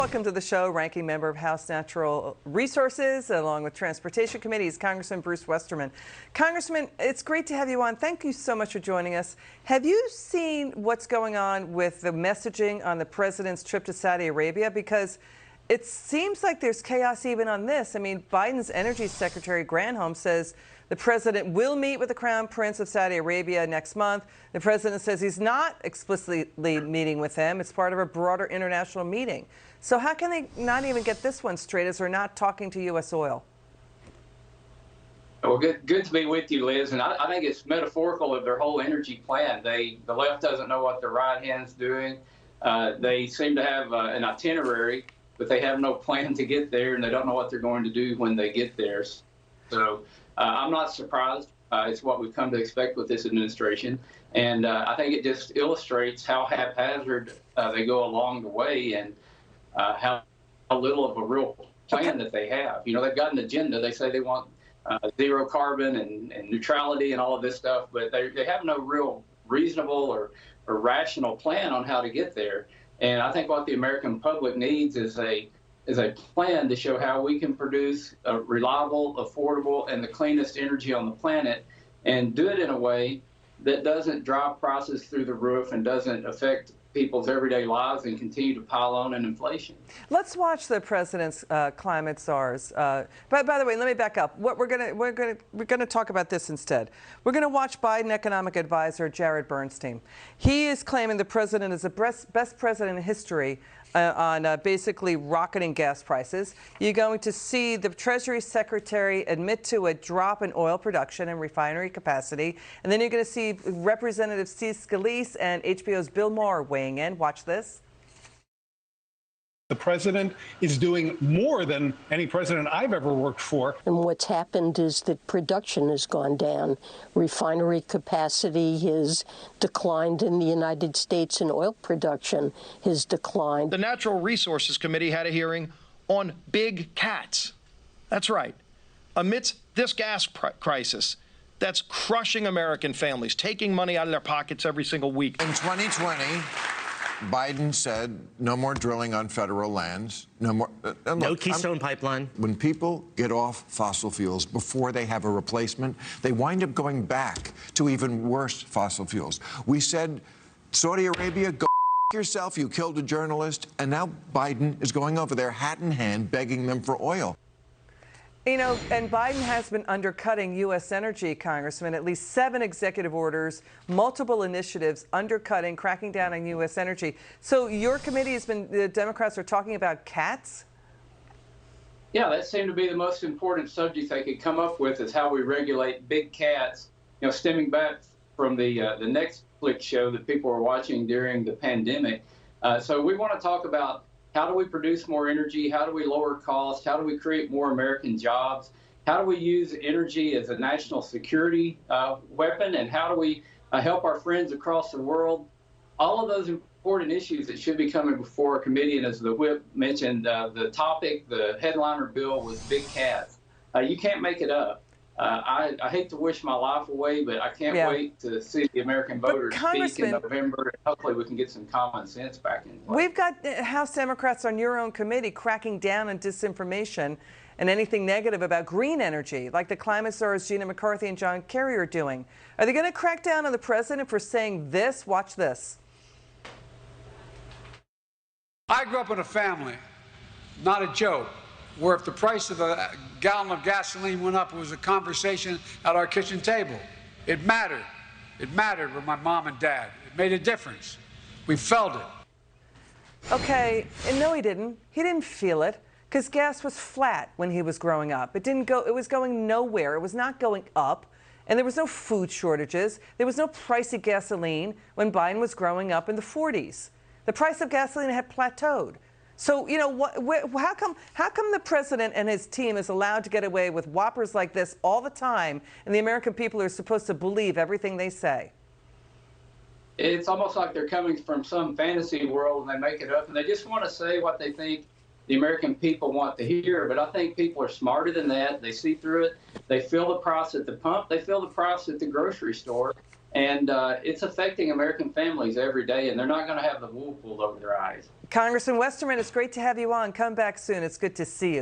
Welcome to the show, Ranking Member of House Natural Resources, along with Transportation Committees, Congressman Bruce Westerman. Congressman, it's great to have you on. Thank you so much for joining us. Have you seen what's going on with the messaging on the president's trip to Saudi Arabia? Because it seems like there's chaos even on this. I mean, Biden's Energy Secretary Granholm says the president will meet with the Crown Prince of Saudi Arabia next month. The president says he's not explicitly meeting with him. It's part of a broader international meeting. So how can they not even get this one straight as they're not talking to U.S. oil? Well, good to be with you, Liz. And I think it's metaphorical of their whole energy plan. The left doesn't know what the right hand's doing. They seem to have an itinerary, but they have no plan to get there, and they don't know what they're going to do when they get there. So I'm not surprised. It's what we've come to expect with this administration. And I think it just illustrates how haphazard they go along the way, and how little of a real plan that they have. You know, they've got an agenda. They say they want zero carbon and neutrality and all of this stuff, but they have no real reasonable or rational plan on how to get there. And I think what the American public needs is a plan to show how we can produce reliable, affordable, and the cleanest energy on the planet, and do it in a way that doesn't drive prices through the roof and doesn't affect people's everyday lives and continue to pile on in inflation. Let's watch the president's climate czars. By the way, let me back up. What we're gonna talk about this instead. We're gonna watch Biden economic advisor Jared Bernstein. He is claiming the president is the best president in history on basically rocketing gas prices. You're going to see the Treasury Secretary admit to a drop in oil production and refinery capacity. And then you're going to see Representative Steve Scalise and HBO's Bill Maher weighing in. Watch this. The president is doing more than any president I've ever worked for. And what's happened is that production has gone down. Refinery capacity has declined in the United States, and oil production has declined. The Natural Resources Committee had a hearing on big cats. That's right. Amidst this gas crisis that's crushing American families, taking money out of their pockets every single week. In 2020, Biden said no more drilling on federal lands, no more. No Keystone Pipeline. When people get off fossil fuels before they have a replacement, they wind up going back to even worse fossil fuels. We said, Saudi Arabia, go yourself, you killed a journalist, and now Biden is going over there hat in hand begging them for oil. You know, and Biden has been undercutting U.S. energy, Congressman. At least 7 executive orders, multiple initiatives undercutting, cracking down on U.S. energy. So your committee has been, the Democrats are talking about cats? Yeah, that seemed to be the most important subject they could come up with, is how we regulate big cats, you know, stemming back from the Netflix show that people were watching during the pandemic. So we want to talk about how do we produce more energy? How do we lower costs? How do we create more American jobs? How do we use energy as a national security weapon? And how do we help our friends across the world? All of those important issues that should be coming before a committee. And as the whip mentioned, the topic, the headliner bill was big cats. You can't make it up. I hate to wish my life away, but I can't wait to see the American voters speak in November. And hopefully we can get some common sense back in play. We've got House Democrats on your own committee cracking down on disinformation and anything negative about green energy, like the climate czars Gina McCarthy and John Kerry are doing. Are they going to crack down on the president for saying this? Watch this. I grew up in a family, not a joke, where if the price of a gallon of gasoline went up, it was a conversation at our kitchen table. It mattered. It mattered with my mom and dad. It made a difference. We felt it. Okay, and no, he didn't. He didn't feel it, because gas was flat when he was growing up. It didn't go. It was going nowhere. It was not going up, and there was no food shortages. There was no pricey gasoline when Biden was growing up in the 40s. The price of gasoline had plateaued. So, you know, how come the president and his team is allowed to get away with whoppers like this all the time, and the American people are supposed to believe everything they say? It's almost like they're coming from some fantasy world and they make it up, and they just want to say what they think the American people want to hear. But I think people are smarter than that. They see through it. They feel the price at the pump. They feel the price at the grocery store. And it's affecting American families every day, and they're not going to have the wool pulled over their eyes. Congressman Westerman, it's great to have you on. Come back soon. It's good to see you.